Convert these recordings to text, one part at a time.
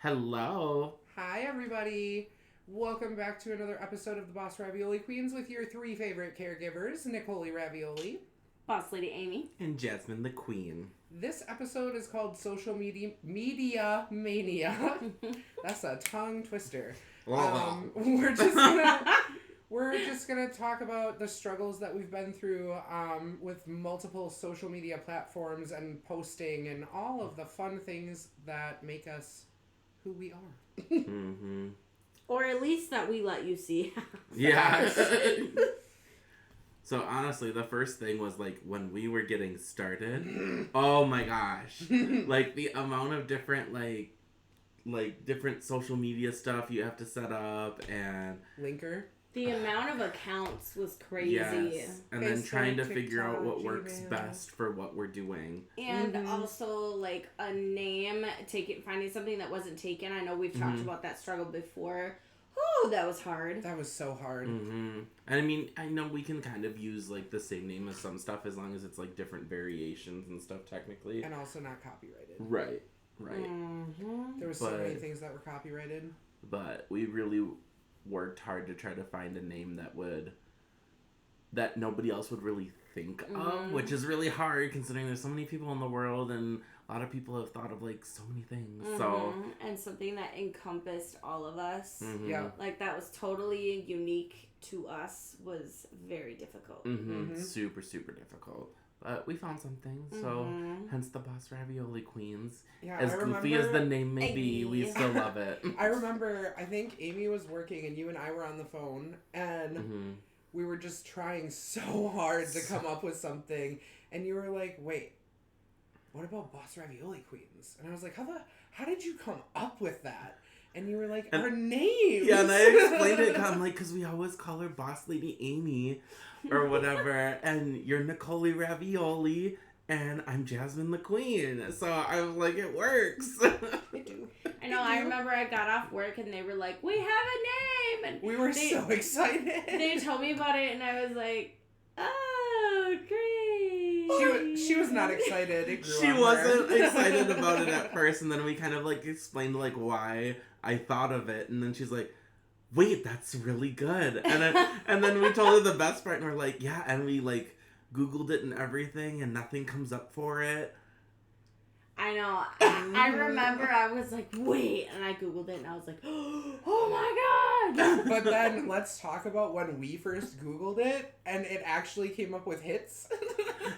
Hello. Hi, everybody. Welcome back to another episode of the Boss Ravioli Queens with your three favorite caregivers, Nicole Ravioli, Boss Lady Amy, And Jasmine the Queen. This episode is called Social Media Mania. That's a tongue twister. We're just gonna talk about the struggles that we've been through with multiple social media platforms and posting and all of the fun things that make us who we are. Mm-hmm. or at least that we let you see. Yeah. So honestly, the first thing was like when we were getting started. Oh my gosh! Like the amount of different like different social media stuff you have to set up and Linker. The amount of accounts was crazy. yes, and then Facebook, trying to figure out what TikTok, works Gmail. best for what we're doing. And also like a name, finding something that wasn't taken. I know we've talked about that struggle before. Oh, that was hard. That was so hard. Mm-hmm. And I mean, I know we can kind of use like the same name as some stuff as long as it's like different variations and stuff technically. And also not copyrighted. Right. Mm-hmm. There was so many things that were copyrighted. But we really worked hard to try to find a name that nobody else would really think of, which is really hard considering there's so many people in the world and a lot of people have thought of like so many things. So And something that encompassed all of us. Yeah. Like that was totally unique to us was very difficult. Super, super difficult. But we found something, so hence the Boss Ravioli Queens. Yeah, As goofy as the name may be, we still love it. I remember, I think Amy was working and you and I were on the phone and we were just trying so hard to come up with something. And you were like, wait, what about Boss Ravioli Queens? And I was like, how did you come up with that? And you were like, our names. Yeah, and I explained it, I'm like, because we always call her Boss Lady Amy or whatever, and you're Nicole Ravioli, and I'm Jasmine the Queen. So I was like, it works. I know, I remember I got off work and they were like, we have a name! And we were so excited. They told me about it and I was like, oh, great! She was not excited. It grew She on her. wasn't excited about it at first, and then we kind of like explained like why I thought of it, and then she's like, wait, that's really good. And then we told her the best part, and we're like, yeah, and we like Googled it and everything, and nothing comes up for it. I know. I remember I was like, wait, and I Googled it and I was like, oh my god! But then let's talk about when we first Googled it and it actually came up with hits.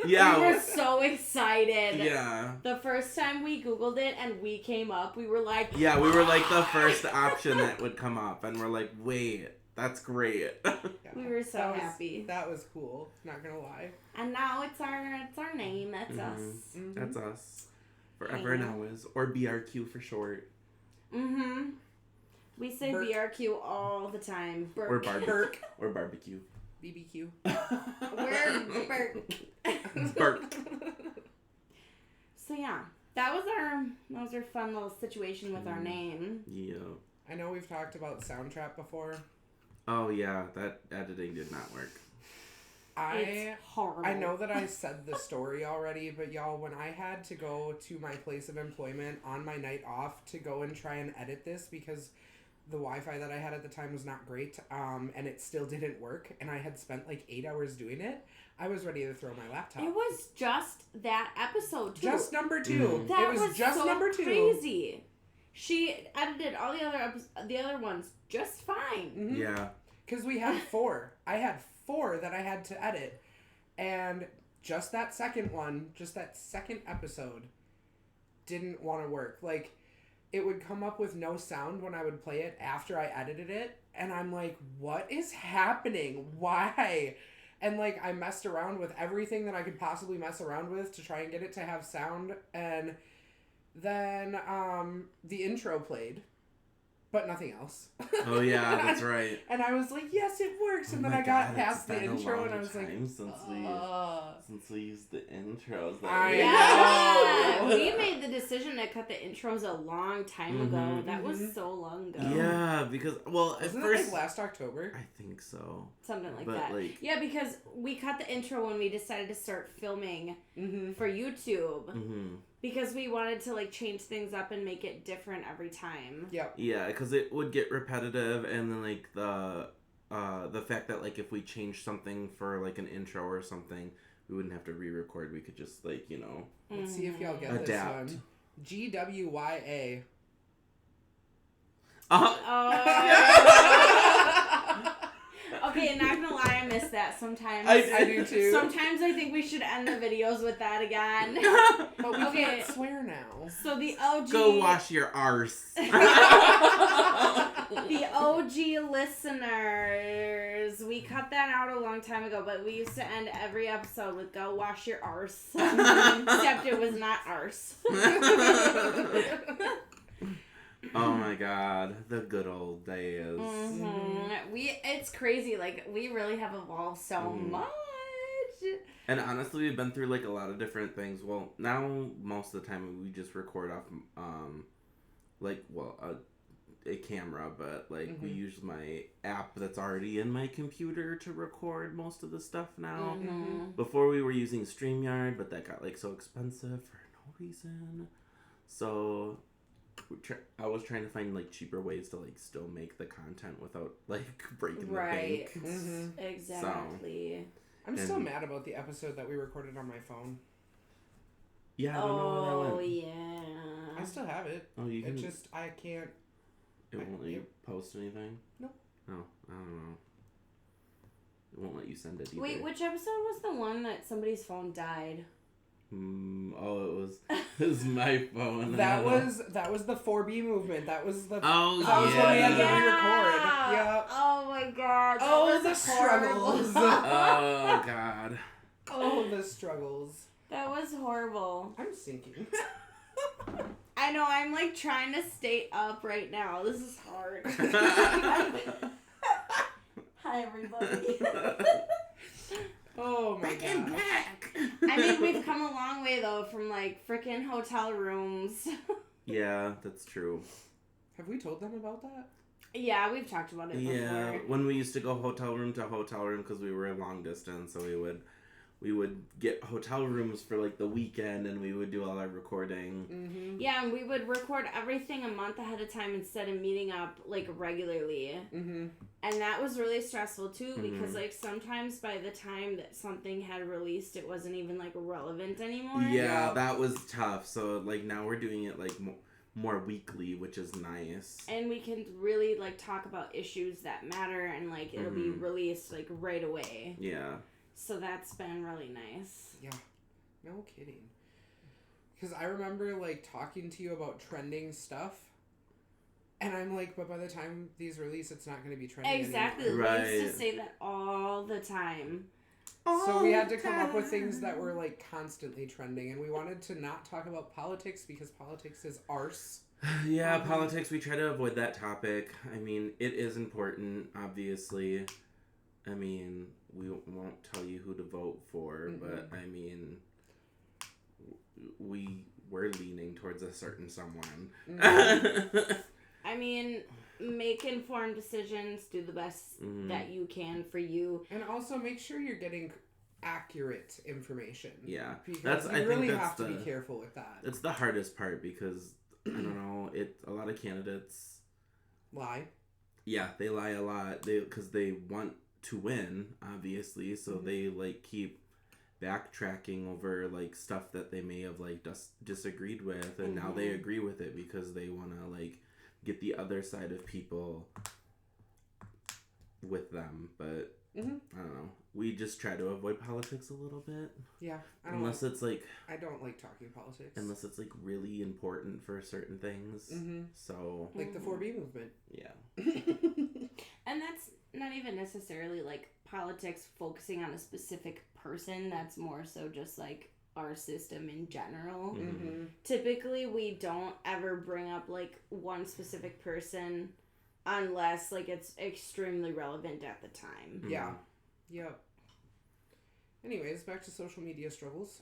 Yeah. We were so excited. Yeah. The first time we Googled it and we came up, we were like, Yeah, we were like the first option that would come up, and we're like, wait, that's great. Yeah, we were so happy. That was cool, not gonna lie. And now it's our name. That's us. That's us. Forever and always. Or BRQ for short. We say Burk. BRQ all the time. Or Burk. barbecue. Or barbecue. BBQ. We're Burk. Burk. So yeah, that was our fun little situation with our name. Yeah. I know we've talked about Soundtrap before. Oh yeah, that editing did not work. It's horrible. I know that I said the story already, but y'all, when I had to go to my place of employment on my night off to go and try and edit this because the Wi-Fi that I had at the time was not great, and it still didn't work, and I had spent like 8 hours doing it, I was ready to throw my laptop. It was just that episode too. Just number 2. That it was just so number 2. crazy. She edited all the other ones just fine. Yeah. Because we had 4. I had 4 that I had to edit. And just that second one, just that second episode, didn't want to work. Like, it would come up with no sound when I would play it after I edited it. And I'm like, what is happening? Why? And, like, I messed around with everything that I could possibly mess around with to try and get it to have sound. And then the intro played. But nothing else. Oh yeah, that's right. And I was like, yes, it works. And then I got past the intro and I was like, since we used the intros. Yeah, we made the decision to cut the intros a long time ago. That was so long ago. Yeah, because at Wasn't first it like last October? I think so. Something like But, that. like- Yeah, because we cut the intro when we decided to start filming for YouTube. Because we wanted to like change things up and make it different every time. Yep. Yeah, because it would get repetitive, and then like the fact that like if we changed something for like an intro or something, we wouldn't have to re-record. We could just like Let's see if y'all get adapt. this one. GWYA. Okay, not gonna lie, I miss that sometimes. I do too. Sometimes I think we should end the videos with that again. But we can't swear now. So the OG... Go wash your arse. The OG listeners, we cut that out a long time ago, but we used to end every episode with "Go wash your arse," except it was not arse. Oh my god, the good old days. It's crazy. Like we really have evolved so much. And honestly, we've been through like a lot of different things. Well, now most of the time we just record off, a camera, but like we use my app that's already in my computer to record most of the stuff now. Before we were using StreamYard, but that got like so expensive for no reason. So I was trying to find like cheaper ways to like still make the content without like breaking the bank. Exactly. I'm still mad about the episode that we recorded on my phone. Yeah, I don't know where that went. Oh yeah. I still have it. Oh, you can. It just I can't. It won't let you post anything? Nope. Oh, I don't know. It won't let you send it either. Wait, which episode was the one that somebody's phone died? It was my phone. That was the 4B movement. That was the. Oh, that was when we had to re-record. Yeah. Oh my god. Oh, the struggles. Oh god. Oh, the struggles. That was horrible. I'm sinking. I know, I'm like trying to stay up right now. This is hard. Hi, everybody. Oh my god. Back. I mean, we've come a long way though from like freaking hotel rooms. Yeah, that's true. Have we told them about that? Yeah, we've talked about it Yeah, before. when we used to go hotel room to hotel room because we were long distance, so we would get hotel rooms for like the weekend, and we would do all our recording. Yeah, and we would record everything a month ahead of time instead of meeting up like regularly. And that was really stressful too, because like sometimes by the time that something had released, it wasn't even like relevant anymore. Yeah, that was tough. So like now we're doing it like more weekly, which is nice. And we can really like talk about issues that matter, and like it'll be released like right away. Yeah. So that's been really nice. Yeah. No kidding. Because I remember like talking to you about trending stuff. And I'm like, but by the time these release, it's not going to be trending Exactly. anymore. Right. We used to say that all the time. So we had to come up with things that were like constantly trending, and we wanted to not talk about politics because politics is arse. Yeah, politics, we try to avoid that topic. I mean, it is important, obviously. I mean, we won't tell you who to vote for, but I mean, we're leaning towards a certain someone. I mean, make informed decisions, do the best that you can for you. And also make sure you're getting accurate information. Yeah. Because you really have to be careful with that. It's the hardest part because, I don't know, a lot of candidates... Lie. Yeah, they lie a lot because they want to win, obviously, so they, like, keep backtracking over, like, stuff that they may have, like, disagreed with, and now they agree with it because they want to, like, get the other side of people with them, but I don't know. We just try to avoid politics a little bit. Yeah. Unless it's like... I don't like talking politics. Unless it's like really important for certain things. So... Like the 4B movement. Yeah. And that's not even necessarily like politics focusing on a specific person. That's more so just like our system in general. Typically we don't ever bring up like one specific person unless like it's extremely relevant at the time. Yeah. Yep. Anyways, back to social media struggles.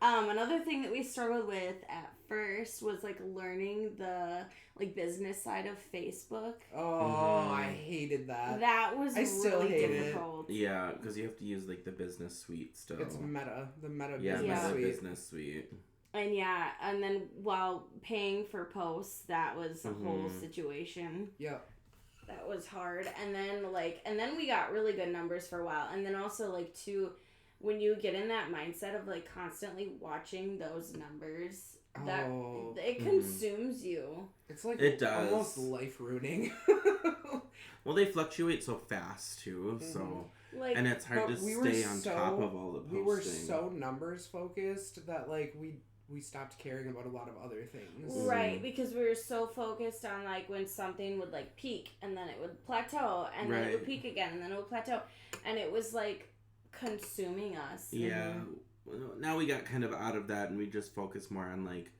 Another thing that we struggled with at first was like learning the like business side of Facebook. Oh, I hated that. That was still really hate difficult. Yeah, because you have to use like the business suite still. It's Meta, the Meta yeah, business Meta suite. business suite. And yeah, and then while paying for posts, that was a whole situation. Yep. That was hard. And then we got really good numbers for a while. And then also like too, when you get in that mindset of like constantly watching those numbers, that it consumes you. It's like it does. Almost life ruining. Well, they fluctuate so fast too, so like, and it's hard to stay on top of all the posting. We were so numbers focused that like we stopped caring about a lot of other things. Right, because we were so focused on like when something would like peak and then it would plateau and then it would peak again and then it would plateau, and it was like consuming us. Yeah. Well, now we got kind of out of that and we just focus more on like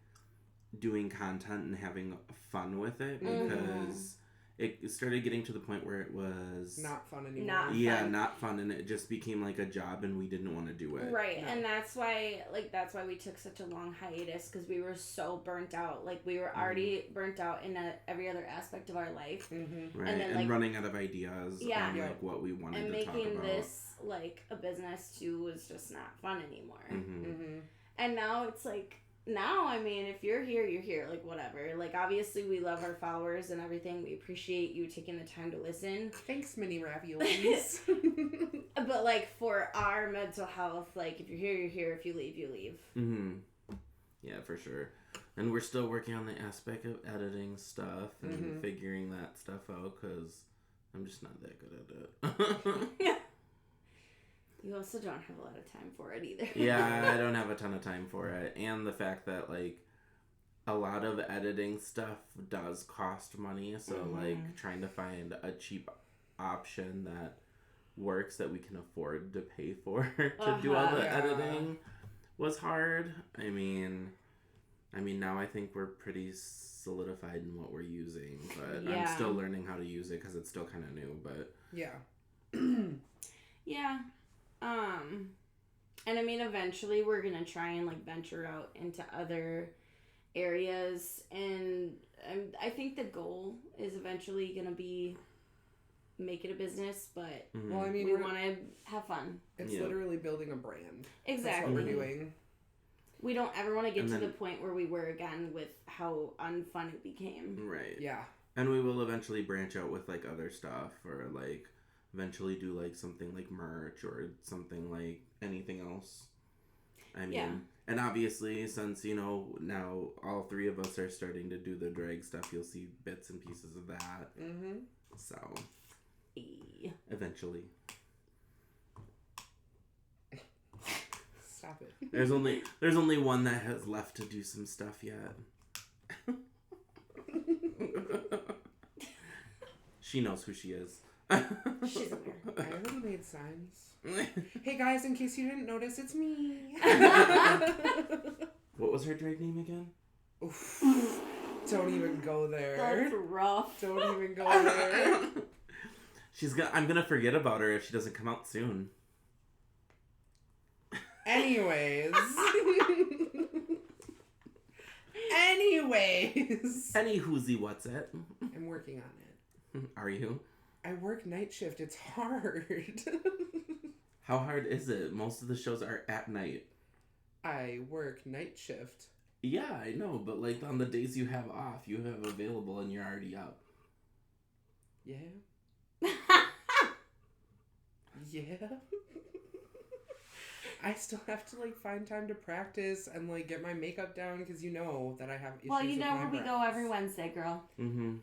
doing content and having fun with it, because it started getting to the point where it was not fun anymore. Not fun, and it just became like a job and we didn't want to do it. Right, no. And that's why we took such a long hiatus, because we were so burnt out. Like, we were already burnt out in every other aspect of our life. Right, and, then, running out of ideas on like what we wanted to talk about. And making this like a business too was just not fun anymore. And now it's like, now, I mean, if you're here, you're here. Like, whatever. Like, obviously, we love our followers and everything. We appreciate you taking the time to listen. Thanks, mini raviolis. But, like, for our mental health, like, if you're here, you're here. If you leave, you leave. Yeah, for sure. And we're still working on the aspect of editing stuff and figuring that stuff out, because I'm just not that good at it. You also don't have a lot of time for it either. Yeah, I don't have a ton of time for it. And the fact that, like, a lot of editing stuff does cost money. So, like, trying to find a cheap option that works that we can afford to pay for to do all the editing was hard. I mean, now I think we're pretty solidified in what we're using. But I'm still learning how to use it because it's still kind of new. But yeah. And I mean, eventually we're gonna try and like venture out into other areas, and I think the goal is eventually gonna be make it a business, but well, I mean, we want to have fun. It's literally building a brand. Exactly. That's what we're doing. We don't ever want to get to the point where we were again with how unfun it became. Right. Yeah. And we will eventually branch out with like other stuff, or like eventually do like something like merch or something like anything else. I mean, and obviously since, you know, now all three of us are starting to do the drag stuff, you'll see bits and pieces of that. So, eventually. Stop it. There's only one that has left to do some stuff yet. She knows who she is. She's aware. I already made signs. Hey guys, in case you didn't notice, it's me. What was her drag name again? Oof. Don't even go there. That's rough. Don't even go there. I'm gonna forget about her if she doesn't come out soon. Anyways. Any whoozy what's it? I'm working on it. Are you? I work night shift. It's hard. How hard is it? Most of the shows are at night. I work night shift. Yeah, I know, but like on the days you have off, you have available and you're already up. Yeah. Yeah. I still have to like find time to practice and like get my makeup down because you know that I have issues. Well, you know with my where we brows. go every Wednesday, girl. Mm-hmm.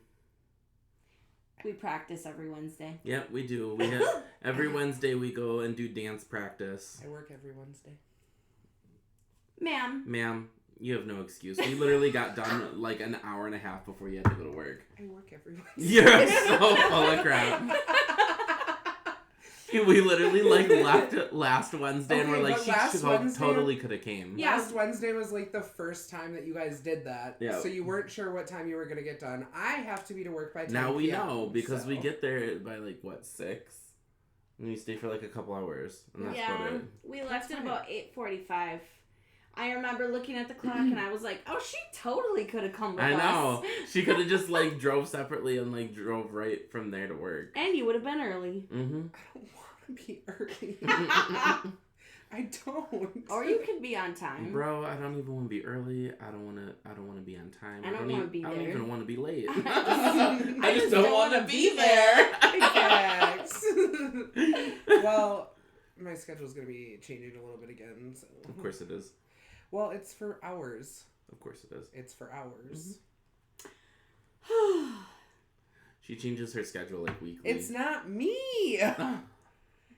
We practice every Wednesday. Yep, we do. We have every Wednesday we go and do dance practice. I work every Wednesday. Ma'am, you have no excuse. We literally got done like an hour and a half before you had to go to work. I work every Wednesday. You're so full of crap. We literally like left it last Wednesday and we're like, she totally could have came. Yeah. Last Wednesday was like the first time that you guys did that. Yeah. So you weren't sure what time you were going to get done. I have to be to work by 10 Now we PM, know because we get there by like, what, 6? And we stay for like a couple hours. And that's about it. We left at about 8:45. I remember looking at the clock and I was like, oh, she totally could have come with us. I know. She could have just like drove separately and like drove right from there to work. And you would have been early. Mm-hmm. I don't want to be early. I don't. Or you can be on time. Bro, I don't even want to be early. I don't want to be on time. I don't want to be I there. don't even want to be late. I just don't want to be there. Facts. Well, my schedule's going to be changing a little bit again. So. Of course it is. Well, it's for hours. Of course it is. It's for hours. She changes her schedule like weekly. It's not me.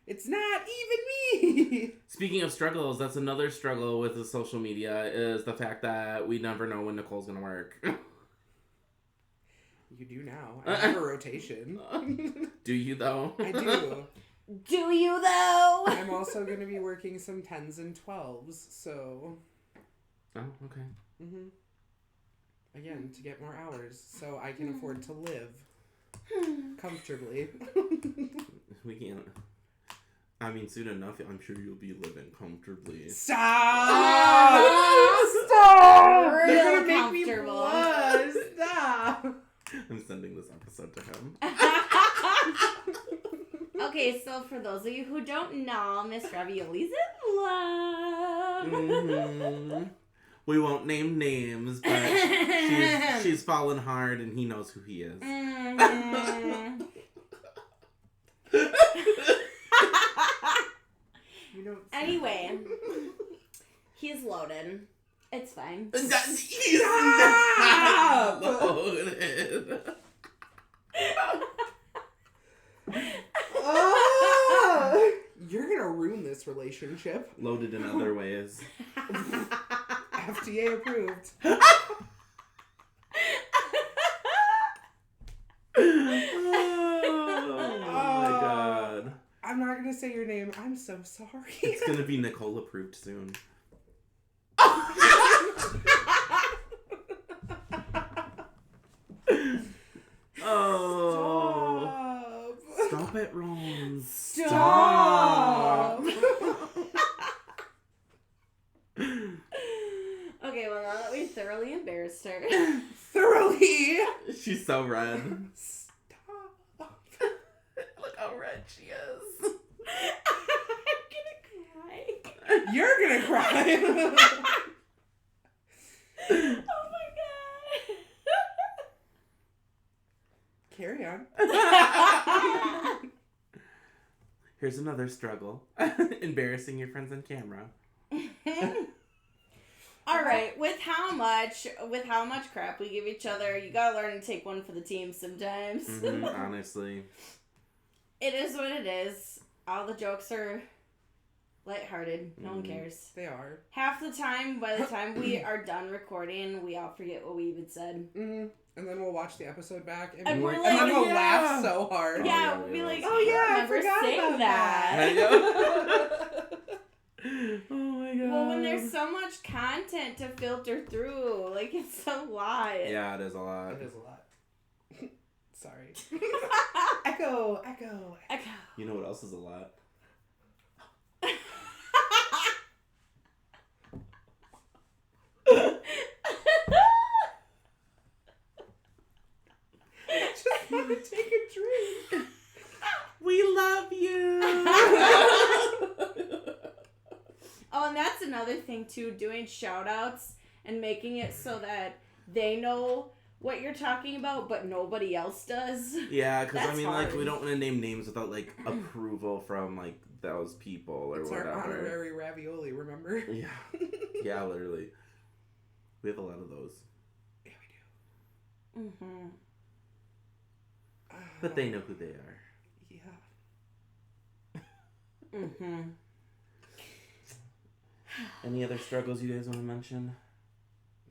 It's not even me. Speaking of struggles, that's another struggle with the social media is the fact that we never know when Nicole's gonna work. You do now. I have a rotation. Do you though? I do. Do you though? I'm also going to be working some 10s and 12s, so... Oh, okay. Mm-hmm. Again, to get more hours, so I can afford to live comfortably. We can't. I mean, soon enough, I'm sure you'll be living comfortably. Stop! Stop! Real You're gonna make me comfortable. blush. Stop! I'm sending this episode to him. Okay, so for those of you who don't know, Miss Ravioli's in love. Mm-hmm. We won't name names, but she's fallen hard, and he knows who he is. Mhm. You don't Anyway, he's loaded. It's fine. He's Stop! not loaded. Oh, you're gonna ruin this relationship. Loaded in other ways. FDA approved. Oh my god. I'm not gonna say your name. I'm so sorry. It's gonna be Nicole approved soon. Oh. Stop it, Ron. Stop. Okay, well, now that we thoroughly embarrassed her. Thoroughly. She's so red. Stop. Look how red she is. I'm gonna cry. You're gonna cry. Oh my god. Carry on. Here's another struggle. Embarrassing your friends on camera. All right, with how much crap we give each other, you gotta learn to take one for the team sometimes. Honestly. It is what it is. All the jokes are lighthearted. No one cares. They are. Half the time, by the time we are done recording, we all forget what we even said. Mm-hmm. And then we'll watch the episode back and, And be we're like, like, and then we'll yeah. laugh so hard. Yeah, yeah, we'll we be will. like, Oh yeah, I remember forgot saying about that. Oh my god. Well, when there's so much content to filter through, like, it's a lot. Yeah, it is a lot. It is a lot. Sorry. Echo. Echo. You know what else is a lot? I just want to take a drink. We love you. Oh, and that's another thing, too, doing shout-outs and making it so that they know what you're talking about, but nobody else does. Yeah, because I That's mean, like, hard. we don't want to name names without, like, approval from, like, those people or It's whatever. our honorary ravioli, remember? Yeah. Yeah, literally. We have a lot of those. Yeah, we do. Mm-hmm. But they know who they are. Yeah. Mm-hmm. Any other struggles you guys want to mention?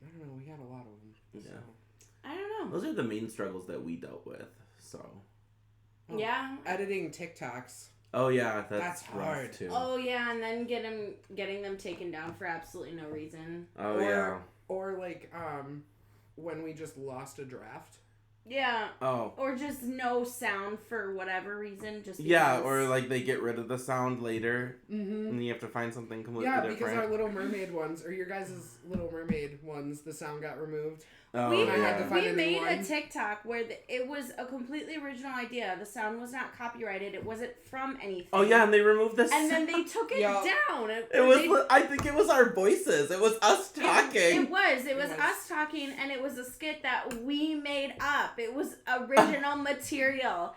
I don't know. We had a lot of them. Yeah. So. I don't know. Those are the main struggles that we dealt with, so. Oh, Yeah. Editing TikToks. Oh, yeah, that's That's rough, hard. too. Oh, yeah, and then getting them taken down for absolutely no reason. Oh, or, yeah. Or, like, when we just lost a draft. Yeah. Oh. Or just no sound for whatever reason. Just Yeah, because. or, like, they get rid of the sound later, Mm-hmm. and you have to find something completely Yeah, different. because our Little Mermaid ones, or your guys' Little Mermaid ones, the sound got removed. Oh, I had to find we a new made a one. TikTok where it was a completely original idea. The sound was not copyrighted. It wasn't from anything. Oh yeah, and they removed this. And then they took it Yup. down. It was. I think it was our voices. It was us talking. It was us talking, and it was a skit that we made up. It was original material.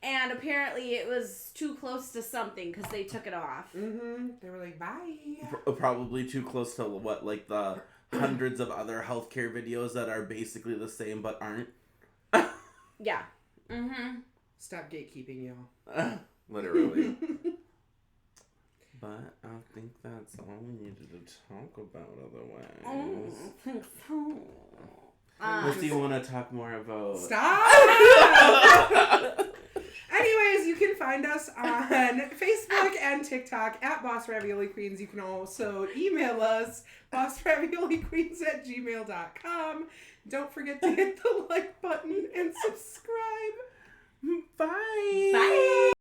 And apparently it was too close to something because they took it off. Mm-hmm. They were like, bye. Probably too close to what, like the hundreds of other healthcare videos that are basically the same but aren't. Yeah. Mm-hmm. Stop gatekeeping, y'all. Literally. But I think that's all we needed to talk about otherwise. Unless you want to talk more about... Stop! Anyways, you can find us on Facebook and TikTok at Boss Ravioli Queens. You can also email us, bossravioliqueens@gmail.com. Don't forget to hit the like button and subscribe. Bye! Bye!